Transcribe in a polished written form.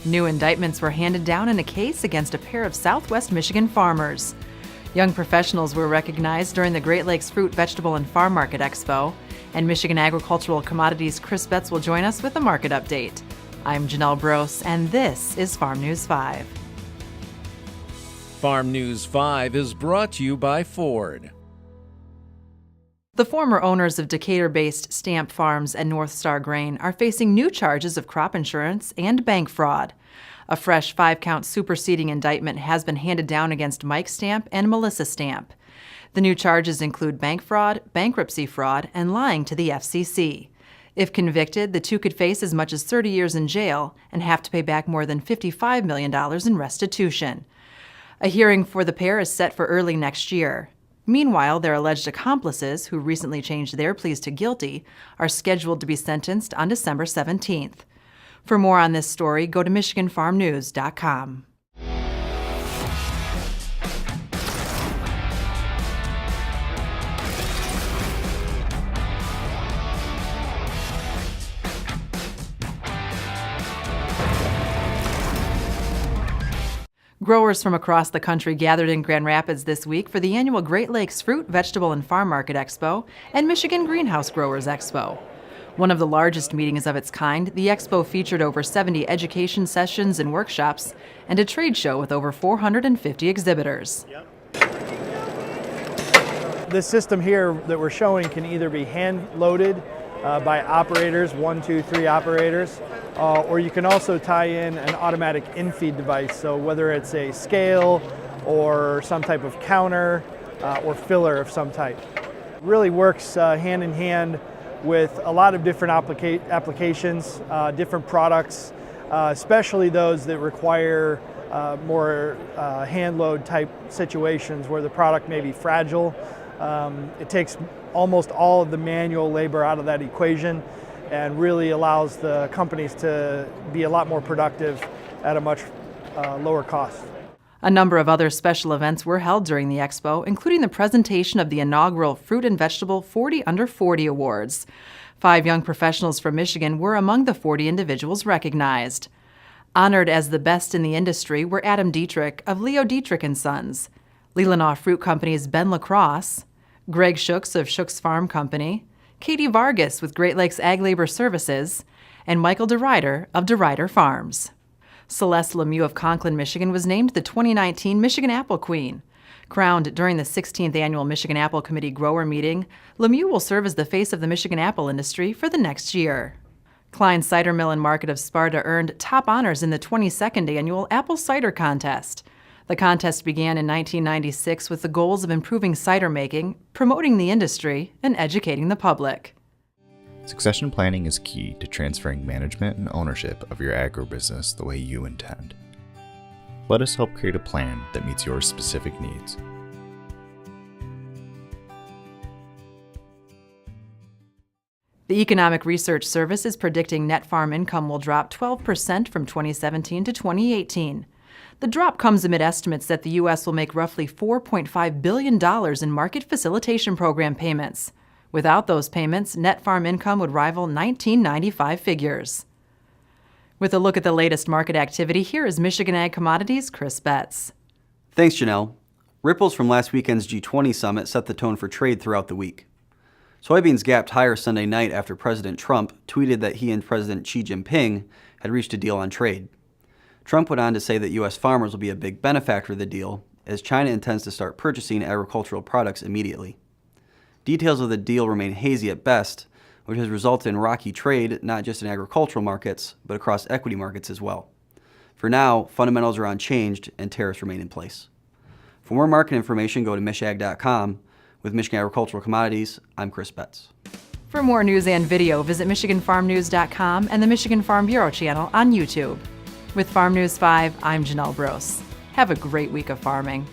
New indictments were handed down in a case against a pair of Southwest Michigan farmers. Young professionals were recognized during the Great Lakes Fruit, Vegetable, and Farm Market Expo. And Michigan Agricultural Commodities' Chris Betz will join us with a market update. I'm Janelle Brose, and this is Farm News 5. Farm News 5 is brought to you by Ford. The former owners of Decatur-based Stamp Farms and North Star Grain are facing new charges of crop insurance and bank fraud. A fresh 5-count superseding indictment has been handed down against Mike Stamp and Melissa Stamp. The new charges include bank fraud, bankruptcy fraud, and lying to the FCC. If convicted, the two could face as much as 30 years in jail and have to pay back more than $55 million in restitution. A hearing for the pair is set for early next year. Meanwhile, their alleged accomplices, who recently changed their pleas to guilty, are scheduled to be sentenced on December 17th. For more on this story, go to MichiganFarmNews.com. Growers from across the country gathered in Grand Rapids this week for the annual Great Lakes Fruit, Vegetable, and Farm Market Expo and Michigan Greenhouse Growers Expo. One of the largest meetings of its kind, the expo featured over 70 education sessions and workshops and a trade show with over 450 exhibitors. This system here that we're showing can either be hand-loaded by operators, 1, 2, 3 operators, or you can also tie in an automatic in-feed device, so whether it's a scale or some type of counter or filler of some type. It really works hand in hand with a lot of different applications, different products, especially those that require more hand load type situations where the product may be fragile. It takes almost all of the manual labor out of that equation and really allows the companies to be a lot more productive at a much lower cost. A number of other special events were held during the expo, including the presentation of the inaugural Fruit and Vegetable 40 Under 40 Awards. 5 young professionals from Michigan were among the 40 individuals recognized. Honored as the best in the industry were Adam Dietrich of Leo Dietrich & Sons, Leelanau Fruit Company's Ben LaCrosse, Greg Schooks of Schooks Farm Company, Katie Vargas with Great Lakes Ag Labor Services, and Michael DeRuyter of DeRuyter Farms. Celeste Lemieux of Conklin, Michigan was named the 2019 Michigan Apple Queen. Crowned during the 16th Annual Michigan Apple Committee Grower Meeting, Lemieux will serve as the face of the Michigan apple industry for the next year. Klein Cider Mill and Market of Sparta earned top honors in the 22nd Annual Apple Cider Contest. The contest began in 1996 with the goals of improving cider making, promoting the industry, and educating the public. Succession planning is key to transferring management and ownership of your agribusiness the way you intend. Let us help create a plan that meets your specific needs. The Economic Research Service is predicting net farm income will drop 12% from 2017 to 2018. The drop comes amid estimates that the U.S. will make roughly $4.5 billion in market facilitation program payments. Without those payments, net farm income would rival 1995 figures. With a look at the latest market activity, here is Michigan Ag Commodities' Chris Betz. Thanks, Janelle. Ripples from last weekend's G20 summit set the tone for trade throughout the week. Soybeans gapped higher Sunday night after President Trump tweeted that he and President Xi Jinping had reached a deal on trade. Trump went on to say that U.S. farmers will be a big benefactor of the deal, as China intends to start purchasing agricultural products immediately. Details of the deal remain hazy at best, which has resulted in rocky trade not just in agricultural markets, but across equity markets as well. For now, fundamentals are unchanged and tariffs remain in place. For more market information, go to michag.com. With Michigan Agricultural Commodities, I'm Chris Betz. For more news and video, visit MichiganFarmNews.com and the Michigan Farm Bureau channel on YouTube. With Farm News 5, I'm Janelle Brose. Have a great week of farming.